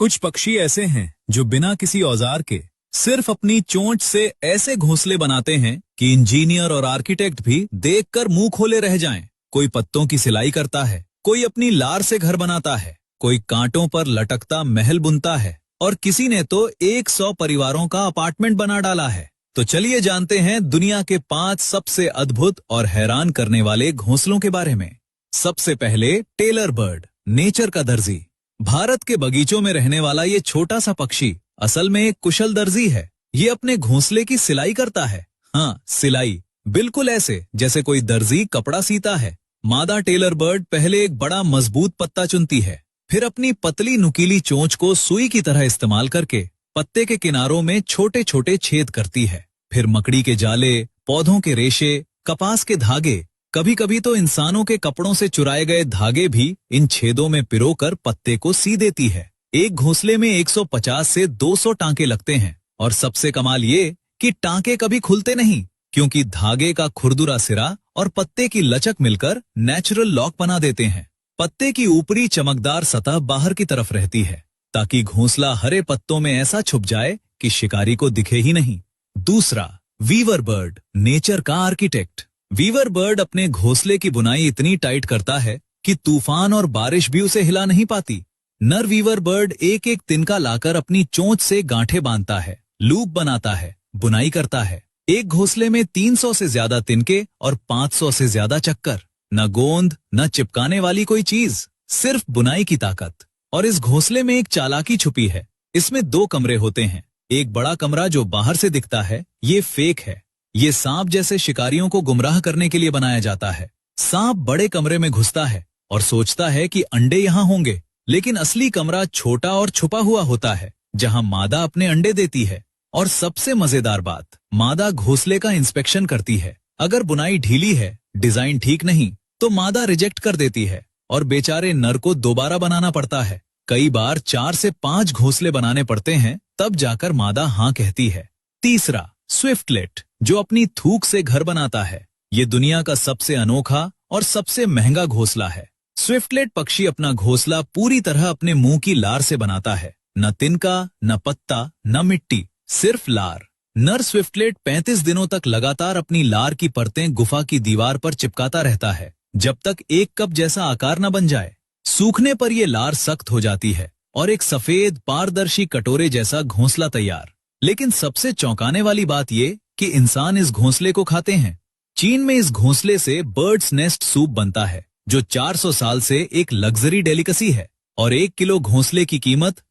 कुछ पक्षी ऐसे हैं जो बिना किसी औजार के सिर्फ अपनी चोंच से ऐसे घोंसले बनाते हैं कि इंजीनियर और आर्किटेक्ट भी देखकर मुंह खोले रह जाएं। कोई पत्तों की सिलाई करता है, कोई अपनी लार से घर बनाता है, कोई कांटों पर लटकता महल बुनता है और किसी ने तो 100 परिवारों का अपार्टमेंट बना डाला है। तो चलिए जानते हैं दुनिया के 5 सबसे अद्भुत और हैरान करने वाले घोंसलों के बारे में। सबसे पहले टेलर बर्ड, नेचर का दर्जी। भारत के बगीचों में रहने वाला ये छोटा सा पक्षी असल में एक कुशल दर्जी है। ये अपने घोंसले की सिलाई करता है। हाँ, सिलाई, बिल्कुल ऐसे जैसे कोई दर्जी कपड़ा सीता है। मादा टेलर बर्ड पहले एक बड़ा मजबूत पत्ता चुनती है, फिर अपनी पतली नुकीली चोंच को सुई की तरह इस्तेमाल करके पत्ते के किनारों में छोटे छोटे छेद करती है। फिर मकड़ी के जाले, पौधों के रेशे, कपास के धागे, कभी कभी तो इंसानों के कपड़ों से चुराए गए धागे भी इन छेदों में पिरोकर पत्ते को सी देती है। एक घोंसले में 150 से 200 टांके लगते हैं और सबसे कमाल ये कि टांके कभी खुलते नहीं, क्योंकि धागे का खुरदुरा सिरा और पत्ते की लचक मिलकर नेचुरल लॉक बना देते हैं। पत्ते की ऊपरी चमकदार सतह बाहर की तरफ रहती है ताकि घोंसला हरे पत्तों में ऐसा छुप जाए कि शिकारी को दिखे ही नहीं। दूसरा, वीवर बर्ड, नेचर का आर्किटेक्ट। वीवर बर्ड अपने घोंसले की बुनाई इतनी टाइट करता है कि तूफान और बारिश भी उसे हिला नहीं पाती। नर वीवर बर्ड एक एक तिनका लाकर अपनी चोंच से गांठें बांधता है, लूप बनाता है, बुनाई करता है। एक घोंसले में 300 से ज्यादा तिनके और 500 से ज्यादा चक्कर। न गोंद, न चिपकाने वाली कोई चीज, सिर्फ बुनाई की ताकत। और इस घोंसले में एक चालाकी छुपी है। इसमें 2 कमरे होते हैं। एक बड़ा कमरा जो बाहर से दिखता है, ये फेक है। ये सांप जैसे शिकारियों को गुमराह करने के लिए बनाया जाता है। सांप बड़े कमरे में घुसता है और सोचता है कि अंडे यहाँ होंगे, लेकिन असली कमरा छोटा और छुपा हुआ होता है जहाँ मादा अपने अंडे देती है। और सबसे मजेदार बात, मादा घोंसले का इंस्पेक्शन करती है। अगर बुनाई ढीली है, डिजाइन ठीक नहीं, तो मादा रिजेक्ट कर देती है और बेचारे नर को दोबारा बनाना पड़ता है। कई बार 4 से 5 घोंसले बनाने पड़ते हैं, तब जाकर मादा हाँ कहती है। तीसरा, स्विफ्टलेट, जो अपनी थूक से घर बनाता है। ये दुनिया का सबसे अनोखा और सबसे महंगा घोंसला है। स्विफ्टलेट पक्षी अपना घोंसला पूरी तरह अपने मुंह की लार से बनाता है। न तिनका, न पत्ता, न मिट्टी, सिर्फ लार। नर स्विफ्टलेट 35 दिनों तक लगातार अपनी लार की परतें गुफा की दीवार पर चिपकाता रहता है, जब तक एक कप जैसा आकार न बन जाए। सूखने पर यह लार सख्त हो जाती है और एक सफेद पारदर्शी कटोरे जैसा घोंसला तैयार। लेकिन सबसे चौंकाने वाली बात यह कि इंसान इस घोंसले को खाते हैं। चीन में इस घोंसले से बर्ड्स नेस्ट सूप बनता है, जो 400 साल से एक लग्जरी डेलिकेसी है। और 1 किलो घोंसले की कीमत